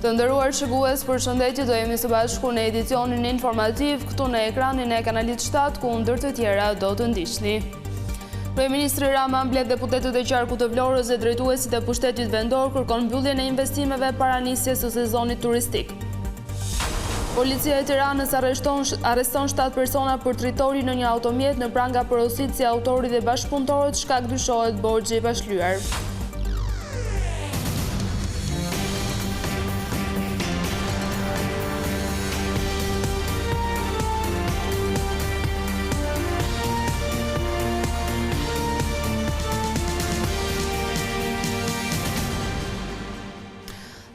Të nderuar shikues, përshëndetje, do jemi së bashku në edicionin informativ këtu në ekranin e kanalit 7, ku ndër të tjera do të ndiqni. Kryeministri Rama mbledh deputetët e qarkut të Vlorës dhe drejtuesit e pushtetit vendor kërkon mbylljen e investimeve para nisjes së sezonit turistik. Policia e Tiranës arreston 7 persona për tritori në një automjet në pranga porosit si autori dhe bashkëpunëtorët, shkak dyshohet borxhi i pashlyer.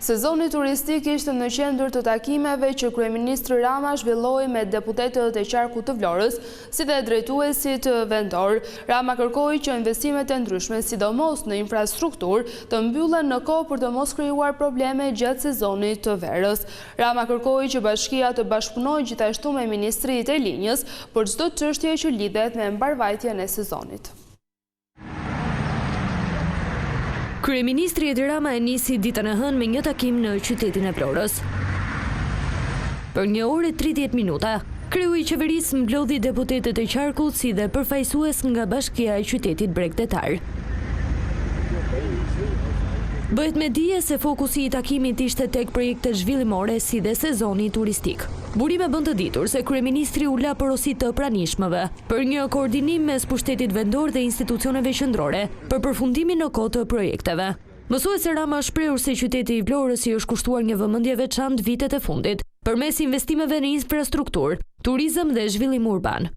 Sezoni turistik ishte në qendër të takimeve që Kryeministri Rama zhvilloi me deputetët e qarkut të Vlorës, si dhe drejtuesit vendor. Rama kërkoi që investimet e ndryshme, sidomos në infrastrukturë, të mbyllen në kohë për të mos krijuar probleme gjatë sezonit të verës. Rama kërkoi që bashkia të bashkëpunojë gjithashtu me Ministritë e Linjës për çdo çështje që lidhet me mbarvajtjen e sezonit. Kryeministri Edi Rama e nisi ditën e hënë me një takim në qytetin e Vlorës. Për 1 orë e 30 minuta, kreu i qeverisë mblodhi deputetët e qarkut si dhe përfaqësues nga Bashkia e Qytetit Bregdetar. Bëhet me dije se fokusi i takimit ishte tek projekte zhvillimore si dhe sezoni turistik. Burime bën të ditur se kryeministri u la porosi të pranishmëve për një koordinim mes pushtetit vendor dhe institucioneve qendrore për përfundimin në kohë të projekteve. Mësuesi Rama shprehur se qyteti i Vlorës i është kushtuar një vëmendje veçantë vitet e fundit përmes investimeve në infrastrukturë, turizëm dhe zhvillim urban.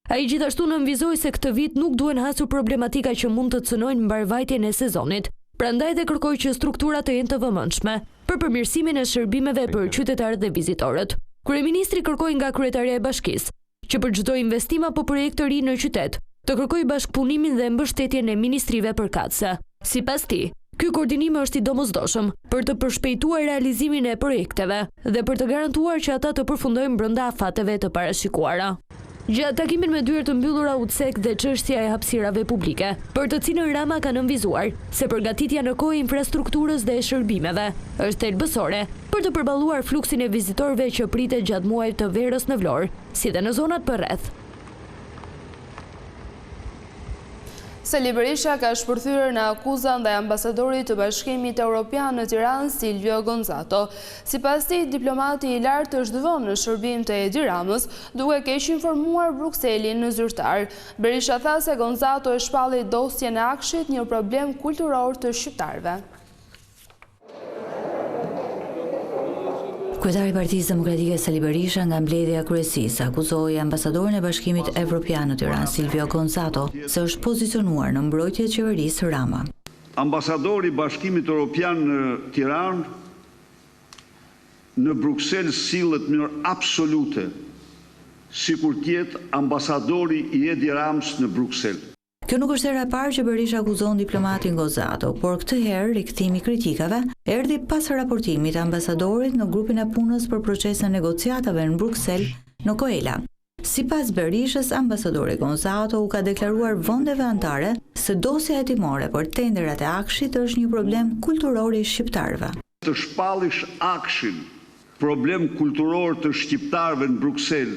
Ai gjithashtu nënvizoi se këtë vit nuk duhen hasur problematika që mund të cënojnë mbarvajtjen e sezonit. Prandaj dhe kërkoi që strukturat të jenë të vëmendshme për përmirësimin e shërbimeve për qytetarët dhe vizitorët. Kryeministri kërkoi nga kryetaria e bashkisë që për çdo investim apo projekt të ri në qytet të kërkojë bashkëpunimin dhe mbështetjen e ministrive përkatëse. Sipas tij, ky koordinim është i domosdoshëm për të përshpejtuar realizimin e projekteve dhe për të garantuar që ata të përfundojnë brenda afateve të parashikuara. Gjatë takimin me dyert të mbyllura UCEK dhe çështja e hapësirave publike, për të cilën Rama ka nënvizuar se përgatitja në kohë e infrastrukturës dhe e shërbimeve është thelbësore për të përballuar fluksin e vizitorëve që pritet gjatë muajit të verës në Vlorë, si dhe në zonat përreth. Sali Berisha ka shpërthyer në akuza ndaj ambasadorit të Bashkimit Evropian në Tiranë, Silvio Gonzato. Sipas tij, diplomati i lartë është dhënë në shërbim të Edi Ramës, duke keq informuar Brukselin në zyrtar. Berisha tha se Gonzato e shpalli dosjen e Akshit, një problem kulturor të shqiptarëve. Kryetari i Partisë Demokratike Sali Berisha nga mbledhja e kryesisë akuzoi ambasadorin e Bashkimit Evropian në Tiranë, Silvio Gonzato, se është pozicionuar në mbrojtje të qeverisë Rama. Ambasadori i Bashkimit Evropian në Tiranë në Bruksel sillet në mënyrë absolute, sikur të jetë ambasadori i Edi Ramës në Bruksel. Kjo nuk është hera e parë që Berisha akuzon diplomatin Gonzato, por këtë herë rikthimi kritikave erdhi pas raportimit të ambasadorit në grupin e punës për procesin negociatave në Bruksel në Koela. Sipas Berishës, ambasadori Gonzato u ka deklaruar vendeve anëtare se dosja hetimore për tenderat e Akshit është një problem kulturor i shqiptarëve. Të shpallish Akshin, problem kulturor të shqiptarëve në Bruksel,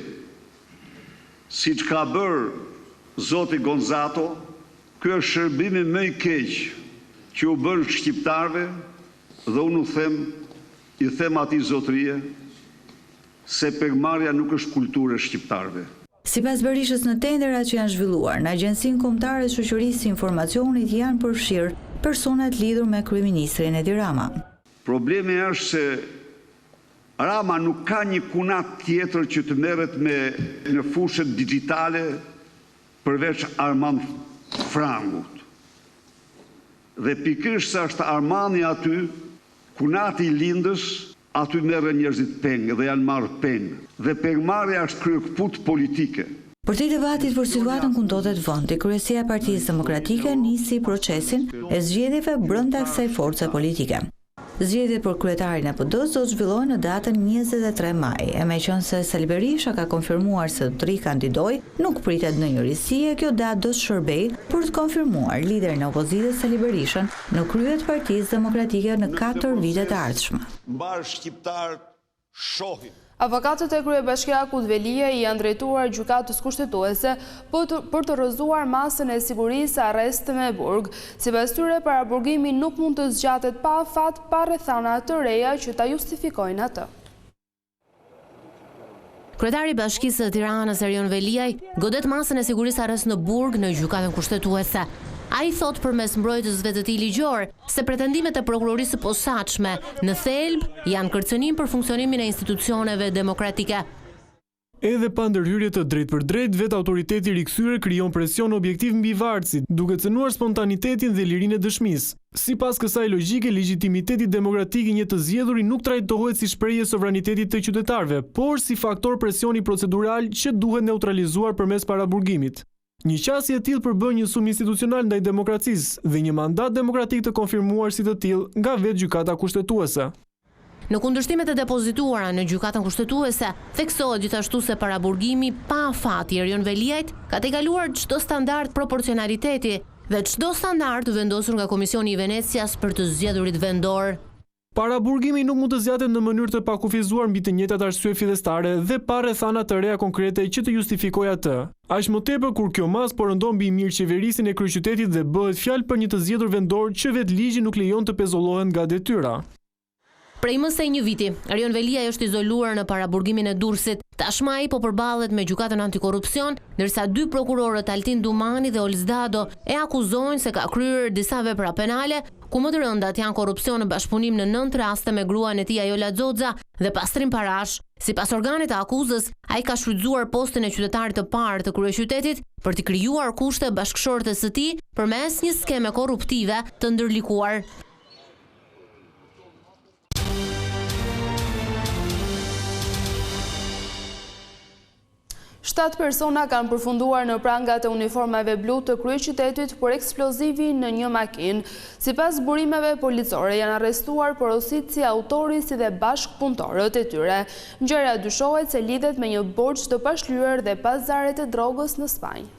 siç ka bërë Zoti Gonzato, ky është shërbimi më i keq që u bën shqiptarëve dhe unë i them atij zotërie se pegmarrja nuk është kulturë e shqiptarëve. Sipas Berishës, në tenderat që janë zhvilluar në Agjencinë Kombëtare të Shoqërisë së Informacionit janë përfshirë personat lidhur me kryeministrin Edi Rama. Problemi është se Rama nuk ka një kunat tjetër që të merret në fushën digjitale përveç Armand Frangut. Dhe pikërisht sa është Armani aty, kunati i lindës, aty merren njerëzit pengë dhe janë marrë pengë. Dhe pengmarrja është kryekëput politike. Për të debatit për situatën ku ndodhet vendi, kryesia e Partisë Demokratike nisi procesin e zgjedhjeve brenda kësaj force politike. Zgjedhjet për kryetarin e PD-s do të zhvillohen në datën 23 maj. E meqense Sali Berisha ka konfirmuar se do të rikandidojë, nuk pritet ndonjë risi e kjo datë do të shërbejë për të konfirmuar liderin e opozitës Sali Berishën në krye të Partisë Demokratike në 4 vitet e ardhshme. Mbar shqiptarët shohin. Avokatët e kryebashkiakut Velia i janë drejtuar gjykatës kushtetuese për të rrëzuar masën e sigurisë arrest me burg. Sipas tyre, paraburgimi nuk mund të zgjatet pa afat pa rrethana të reja që ta justifikojnë atë. Kryetari i Bashkisë së Tiranës Erion Veliaj godet masën e sigurisë arrest në burg në gjykatën kushtetuese. Ai thot përmes mbrojtësve të tij ligjor se pretendimet e prokurorisë së posaçme në thelb janë kërcënim për funksionimin e institucioneve demokratike. Edhe pa ndërhyrje të drejt për drejt, vetë autoriteti rikthyre krijon presion objektiv mbi varësit, duke cënuar spontanitetin dhe lirinë e dëshmisë. Sipas kësaj logjike, legitimiteti demokratik i një të zgjedhuri nuk trajtohet si shprehje sovranitetit të qytetarëve, por si faktor presioni procedural që duhet neutralizuar përmes paraburgimit. Një qasje e tillë përbën një sum institucional ndaj demokracisë dhe një mandat demokratik të konfirmuar si të tillë nga vetë gjykata kushtetuese. Në kundërshtimet e depozituara në gjykatën kushtetuese, theksohet gjithashtu se paraburgimi pa afat i Erion Veliajt ka tejkaluar çdo standard proporcionaliteti dhe çdo standard vendosur nga Komisioni i Venecias për të zgjedhurit vendor. Paraburgimi nuk mund të zgjatet në mënyrë të pakufizuar mbi të njëjtat arsye fillestare dhe pa rrethana të reja konkrete që të justifikojë atë. Aq më tepër kur kjo masë porondon mbi mirëqeverisin e kryeqytetit dhe bëhet fjalë për një të zgjedhur vendor që vetë ligji nuk lejon të pezullohen nga detyra. Prej më sej një viti, Erion Veliaj është izoluar në paraburgimin e Durrësit. Tashmë ai po përballet me gjykatën antikorrupsion, ndërsa 2 prokurorët Altin Dumani dhe Olzdado e akuzojnë se ka kryer disa vepra penale, ku më të rëndat janë korrupsion në bashkëpunim në 9 raste me gruan e tij Ajola Xoxa dhe pastrim parash. Sipas organit të akuzës, ai ka shfrytzuar postin e qytetarit të parë të kryeqytetit për të krijuar kushte bashkëshortes së tij përmes një skeme korruptive të ndërlikuar. 7 persona kanë përfunduar në prangat e uniformave blu të kryeqytetit për eksplozivin në një makinë. Sipas burimeve policore janë arrestuar porositë si autori si dhe bashkëpunëtorët e tyre. Gjëra dyshohet se lidhet me një borxh të pashlyer dhe pazaret e drogës në Spanjë.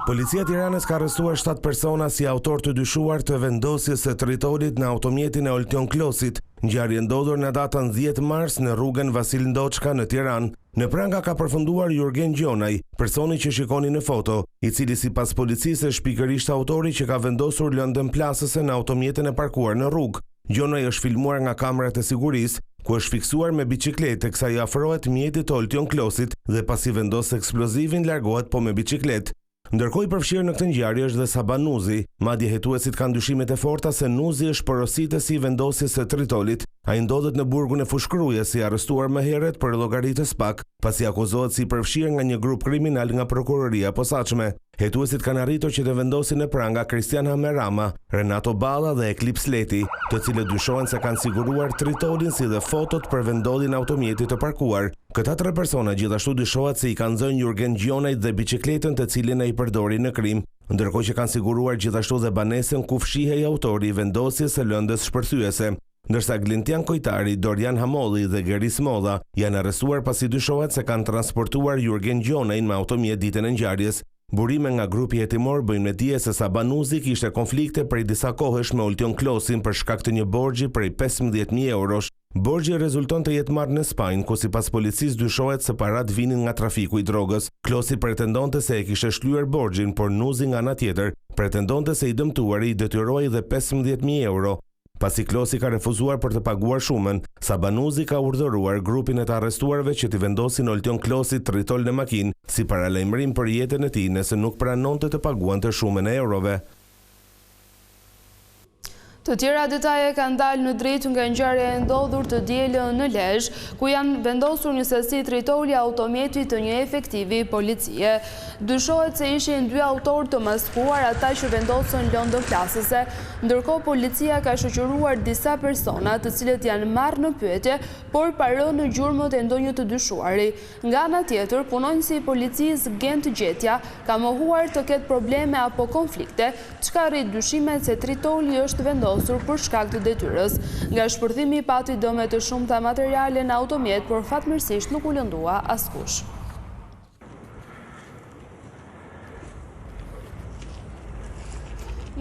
Policia e Tiranës ka arrestuar 7 persona si autor të dyshuar të vendosjes së tritolit në automjetin e Oltion Klosit. Ngjarje ndodhur në datën 10 mars në rrugën Vasil Ndoçka në Tiranë. Në pranga ka përfunduar Jurgen Gjonaj, personi që shikoni në foto, i cili sipas policisë është pikërisht autori që ka vendosur lëndën plasëse në automjetin e parkuar në rrugë. Gjonaj është filmuar nga kamerat e sigurisë, ku është fiksuar me biçikletë, teksa i afrohet mjetit të Oltion Klosit dhe pasi vendos eksplozivin largohet po me biçikletë. Ndërkohë i përfshirë në këtë ngjarje është dhe Saba Nuzi, madje hetuesit kanë dyshimet e forta se Nuzi është porositë si vendosjes së tritolit. Ai ndodhet në burgun e Fushkrujes, si arrestuar më herët për llogaritës pak, pasi akuzohet si përfshirë nga një grup kriminal nga prokuroria e posaçme. Hetuesit kanë arritur që të vendosin në pranga Kristian Hamerama, Renato Balla dhe Eklips Leti, të cilët dyshohen se kanë siguruar tritolin si dhe fotot për vendodhjen e automjetit të parkuar. Këta 3 persona gjithashtu dyshohet se i kanë zënë Jurgen Gjonajt dhe biçikletën të cilin ai përdori në krim, ndërkohë që kanë siguruar gjithashtu dhe banesën ku fshihej autori i vendosjes së lëndës shpërthyese. Ndërsa Glintian Kojtari, Dorian Hamolli dhe Geris Molla janë arrestuar pasi dyshohet se kanë transportuar Jurgen Gjonajin me automjet ditën e ngjarjes. Burime nga grupi hetimor bëjnë me dije se Saba Nuzi kishte konflikte prej disa kohësh me Oltion Klosin për shkak të një borxhi prej 15.000 eurosh. Borxhi rezulton të jetë marrë në Spanjë, ku sipas policisë dyshohet se parat vinin nga trafiku i drogës. Klosi pretendonte se e kishte shlyer borxhin, por Nuzi nga ana tjetër pretendonte se i dëmtuari i detyrohej dhe 15.000 euro. Pasi Klosi ka refuzuar për të paguar shumën, Saba Nuzi ka urdhëruar grupin e të arrestuarve që t'i vendosin Oltion Klosit tritol në makinë si paralajmërim për jetën e tij nëse nuk pranonte të paguante shumën e eurove. Të tjera detaje kanë dalë në dritë nga ngjarja e ndodhur të dielën në Lezhë, ku janë vendosur një sasi tritoli automjeti të një efektivi policie. Dyshohet se ishin 2 autorë të maskuar, ata që vendosën lëndën plasëse, ndërkohë policia ka shoqëruar disa persona të cilët janë marrë në pyetje, por pa rënë në gjurmët e ndonjë të dyshuari. Nga ana tjetër, punonjësi i policisë Gent Gjetja ka mohuar të ketë probleme apo konflikte, çka rrit dyshimet se tritoli është vendosur për shkak të detyrës. Nga shpërthimi pati dëme të shumta materiale në automjet, por fatmirësisht nuk u lëndua askush.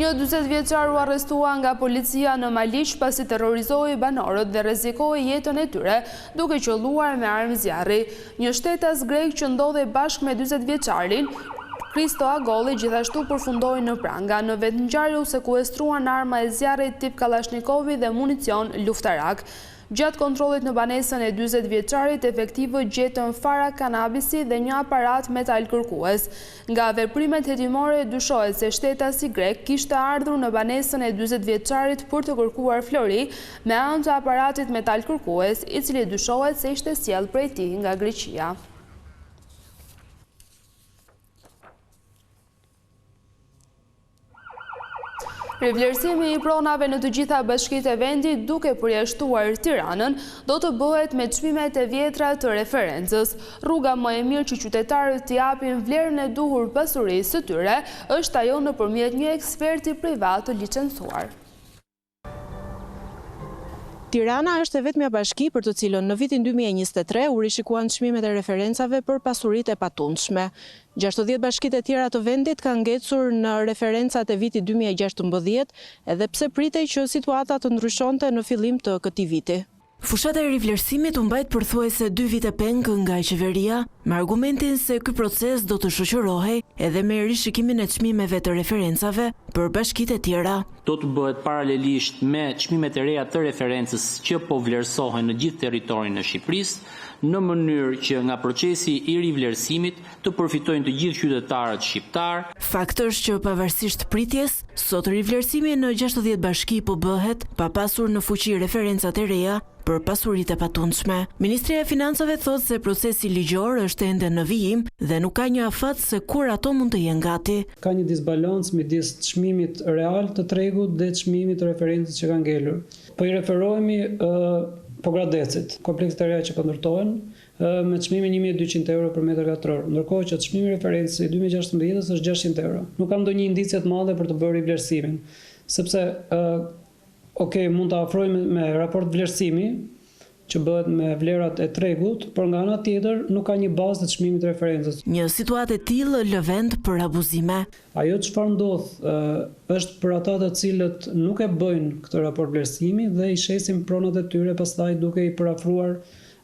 Një 40 vjeçar u arrestua nga policia në Maliq pasi terrorizoi banorët dhe rrezikoi jetën e tyre duke qelluar me armë zjarri. Një shtetas grek që ndodhej bashkë me 40 vjeçarin Kristo Agolli gjithashtu përfundoi në pranga. Në vetngjarje u sekuestruan arma e zjarrit tip Kalashnikov dhe municion luftarak. Gjatë kontrollit në banesën e 40 vjeçarit, efektivët gjetën fara kanabisi dhe një aparat metal kërkues. Nga veprimet hetimore dyshohet se shtetasi grek kishte ardhur në banesën e 40 vjeçarit për të kërkuar flori me anë të aparatit metal kërkues, i cili dyshohet se ishte sjell prej tij nga Greqia. Rivlerësimi i pronave në të gjitha bashkitë e vendit duke përjashtuar Tiranën do të bëhet me çmimet e vjetra të referencës. Rruga më e mirë që qytetarët t'i japin vlerën e duhur pasurisë së tyre është ajo nëpërmjet një eksperti privat të licencuar. Tirana është e vetmja bashki për të cilën në vitin 2023 u rishikuan çmimet e referencave për pasuritë e patundshme. 60 bashkitë e tjera të vendit kanë ngecur në referencat e vitit 2016, edhe pse pritej që situata të ndryshonte në fillim të këtij viti. Fushata e rivlerësimit u mbajt pothuajse 2 vite peng nga qeveria, me argumentin se ky proces do të shoqërohej edhe me rishikimin e çmimeve të referencave për bashkitë e tjera. Do të bëhet paralelisht me çmimet e reja të referencës që po vlerësohen në gjithë territorin e Shqipërisë, në mënyrë që nga procesi i rivlerësimit të përfitojnë të gjithë qytetarët shqiptar. Fakt është që pavarësisht pritjes, sot rivlerësimi në 60 bashki po bëhet pa pasur në fuqi referencat e reja për pasuritë e patundshme. Ministria e Financave thotë se procesi ligjor është ende në vijim dhe nuk ka një afat se kur ato mund të jenë gati. Ka një disbalancë midis çmimit real të tregut dhe çmimit të referencës që ka ngelur. Po i referohemi Pogradecit, kompleksit e reja që po ndërtohen, me çmimin 1200 euro për metër katror, ndërkohë që çmimi referencës i 2016 është 600 euro. Nuk kam ndonjë indicie të mëdha për të bërë rivlerësimin, sepse mund ta afrojmë me raport vlerësimi që bëhet me vlerat e tregut, por nga ana tjetër nuk ka një bazë të çmimit të referencës. Një situatë e tillë lë vend për abuzime. Ajo çfarë ndodh është për ata të cilët nuk e bëjnë këtë raport vlerësimi dhe i shesin pronat e tyre pastaj duke i parafruar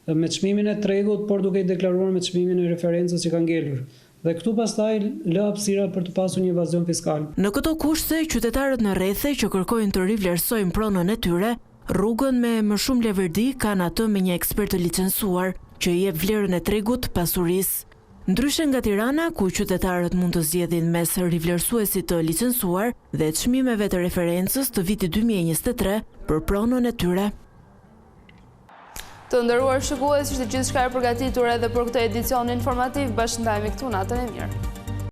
me çmimin e tregut, por duke i deklaruar me çmimin e referencës që ka ngelur. Dhe këtu pastaj lë hapësira për të pasur një evazion fiskal. Në këto kushte, qytetarët në rrethe që kërkojnë të rivlerësojnë pronën e tyre, rrugën me më shumë leverdi kanë atë me një ekspert të licencuar që i jep vlerën e tregut pasurisë. Ndryshe nga Tirana, ku qytetarët mund të zgjedhin mes rivlerësuesit të licencuar dhe çmimeve të referencës të vitit 2023 për pronën e tyre. Të nderuar shikues, ishte gjithçka e përgatitur edhe për këtë edicion informativ. Bashkëndajemi këtu, natën e mirë.